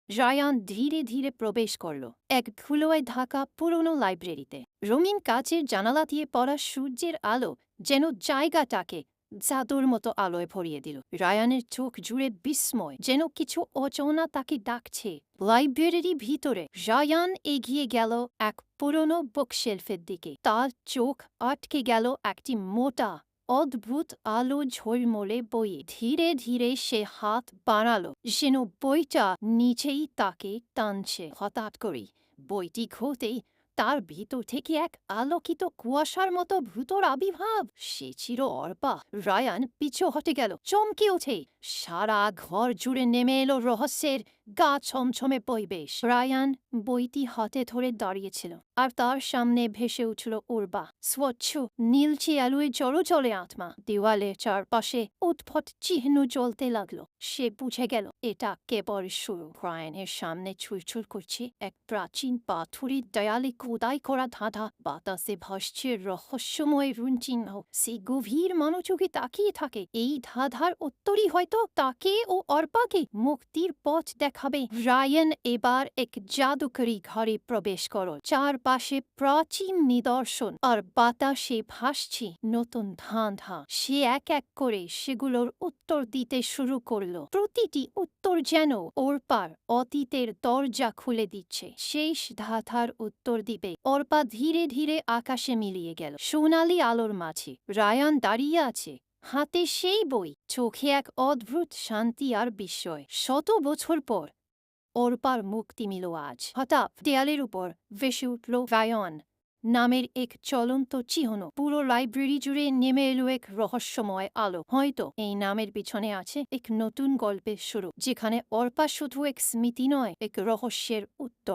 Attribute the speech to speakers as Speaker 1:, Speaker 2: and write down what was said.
Speaker 1: Ryan ধীরে ধীরে প্রবেশ করল এক ধুলোয় ঢাকা পুরনো লাইব্রেরিতে। রঙিন কাচের জানালা দিয়ে পড়া সূর্যের আলো যেন জায়গাটাকে জাদুর মতো আলোয় ভরিয়ে দিল। রায়ানের চোখ জুড়ে বিস্ময়, যেন কিছু অচেনা তাকে ডাকছে। লাইব্রেরির ভিতরে রায়ান এগিয়ে গেল এক পুরনো বুকশেলফের দিকে। তার চোখ আটকে গেল একটি মোটা অদ্ভুত আলো ঝলমলে বইয়ে। ধীরে ধীরে সে হাত বাড়ালো, যেন বইটা নিচেই তাকে টানছে। হঠাৎ করেই বইটি খুলতেই তার ভিতর থেকে এক আলোকিত কুয়াশার মতো ভূতর আবির্ভাব। সে ছিল অর্পা। রায়ান পিছু হটে গেল, চমকে ওঠে। সারা ঘর জুড়ে নেমে এলো রহস্যের গা ছমছমে পরিবেশ। রায়ান বইটি হাতে ধরে দাঁড়িয়েছিল, আর তার সামনে ভেসে উঠল উর্বা, স্বচ্ছ নীলচে আলোয় চলে আত্মা। দেওয়ালের চারপাশে উদ্ভট চিহ্ন জ্বলতে লাগলো। সে বুঝে গেল এটা কেবল শুরু। রায়ানের সামনে ছুঁড়ছুড় করছে এক প্রাচীন পাথরের দেয়ালে খোদাই করা ধাঁধা। বাতাসে ভাসছে রহস্যময় রুনচিহ্ন। সে গভীর মনোযোগে তাকিয়ে থাকে। এই ধাঁধার উত্তরই হয়তো তাকে ও অর্পাকে মুক্তির পথ দেখাবে। রায়ান এবার এক জাদুকরী ঘরে প্রবেশ করল। চারপাশে প্রাচীন নিদর্শন আর বাতাসে ভাসছে নতুন ধাঁধা। সে এক এক করে সেগুলোর উত্তর দিতে শুরু করলো। প্রতিটি উত্তর যেন অর্পার অতীতের দরজা খুলে দিচ্ছে। শেষ ধাঁধার উত্তর দিবে অর্পা ধীরে ধীরে আকাশে মিলিয়ে গেল সোনালি আলোর মাঝে। রায়ান দাঁড়িয়ে আছে, হাতে সেই বই, চোখে এক অদ্ভুত শান্তি আর বিস্ময়। 100 বছর পর অর্পার মুক্তি মিল আজ। হঠাৎ দেয়ালের উপর ভেসে উঠল রায়ান নামের এক চলন্ত চিহ্ন। পুরো লাইব্রেরি জুড়ে নেমে এলো এক রহস্যময় আলো। হয়তো এই নামের পিছনে আছে এক নতুন গল্পের শুরু, যেখানে অর্পা শুধু এক স্মৃতি নয়, এক রহস্যের উত্তর।